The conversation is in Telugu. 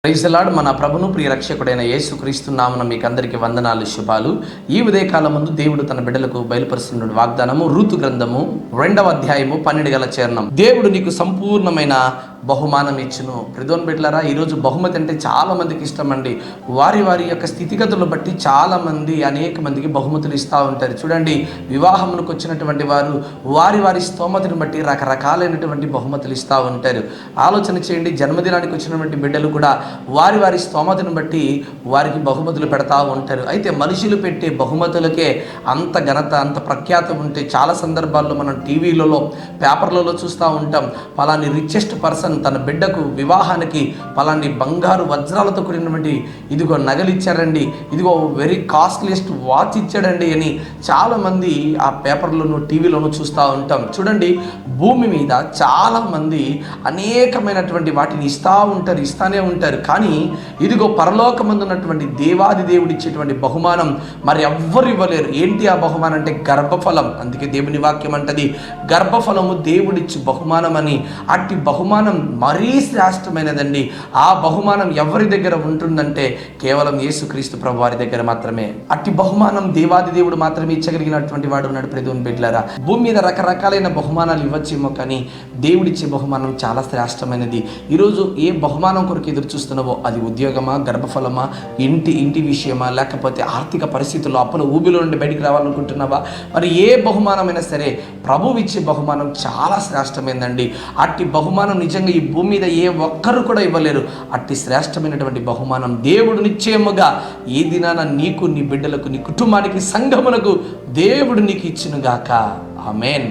Praise the lord. మన ప్రభును ప్రియ రక్షకుడైన యేసుక్రీస్తు నామమున మీకు అందరికీ వందనాలు, శుభాలు. ఈ ఉదయకాలం ముందు దేవుడు తన బిడ్డలకు బయలుపరుస్తున్న వాగ్దానము రూతు గ్రంథము 2వ అధ్యాయము 12 చరణం. దేవుడు నీకు సంపూర్ణమైన బహుమానం ఇచ్చును. ప్రిదోన్ బిడ్డలారా, ఈరోజు బహుమతి అంటే చాలా మందికి ఇష్టం అండి. వారి వారి యొక్క స్థితిగతులను బట్టి చాలా మంది అనేక మందికి బహుమతులు ఇస్తూ ఉంటారు. చూడండి, వివాహములకు వచ్చినటువంటి వారు వారి వారి స్తోమతను బట్టి రకరకాలైనటువంటి బహుమతులు ఇస్తూ ఉంటారు. ఆలోచన చేయండి, జన్మదినానికి వచ్చినటువంటి బిడ్డలు కూడా వారి వారి స్తోమతను బట్టి వారికి బహుమతులు పెడతా ఉంటారు. అయితే మనుషులు పెట్టే బహుమతులకే అంత ఘనత, అంత ప్రఖ్యాతం ఉంటే చాలా సందర్భాల్లో మనం టీవీలలో, పేపర్లలో చూస్తూ ఉంటాం. పలాని రిచెస్ట్ పర్సన్ తన బిడ్డకు వివాహానికి పలాని బంగారు వజ్రాలతో కూడినటువంటి ఇదిగో నగలిచ్చారండి, ఇదిగో వెరీ కాస్ట్లీయెస్ట్ వాచ్ ఇచ్చాడండి అని చాలామంది ఆ పేపర్లోనూ టీవీలోనూ చూస్తూ ఉంటాం. చూడండి, భూమి మీద చాలామంది అనేకమైనటువంటి వాటిని ఇస్తానే ఉంటారు. కానీ ఇదిగో పరలోకమందు ఉన్నటువంటి దేవాది దేవుడు ఇచ్చేటువంటి బహుమానం మరి ఎవ్వరు ఇవ్వలేరు. ఏంటి ఆ బహుమానం అంటే గర్భఫలం. అందుకే దేవుని వాక్యం అంటది, గర్భఫలము దేవుడిచ్చి బహుమానం అని. అట్టి బహుమానం మరీ శ్రేష్టమైనదండి. ఆ బహుమానం ఎవరి దగ్గర ఉంటుందంటే కేవలం యేసుక్రీస్తు ప్రభు వారి దగ్గర మాత్రమే. అట్టి బహుమానం దేవాది దేవుడు మాత్రమే ఇచ్చగలిగినటువంటి వాడు ఉన్నాడు. ప్రియమైన బిడ్డలారా, భూమి మీద రకరకాలైన బహుమానాలు ఇవ్వచ్చేమో, కానీ దేవుడిచ్చే బహుమానం చాలా శ్రేష్టమైనది. ఈరోజు ఏ బహుమానం కొరకు ఎదురు చూస్తున్నావో, అది ఉద్యోగమా, గర్భఫలమా, ఇంటి విషయమా, లేకపోతే ఆర్థిక పరిస్థితుల్లో అప్పుల ఊబిలో నుండి బయటికి రావాలనుకుంటున్నావా, మరి ఏ బహుమానమైనా సరే ప్రభువు ఇచ్చే బహుమానం చాలా శ్రేష్టమైందండి. అట్టి బహుమానం నిజంగా ఈ భూమి మీద ఏ ఒక్కరు కూడా ఇవ్వలేరు. అట్టి శ్రేష్టమైనటువంటి బహుమానం దేవుడు నిశ్చయముగా ఏ దినాన నీకు, నీ బిడ్డలకు, నీ కుటుంబానికి, సంఘమునకు దేవుడు నీకు ఇచ్చునుగాక. ఆమేన్.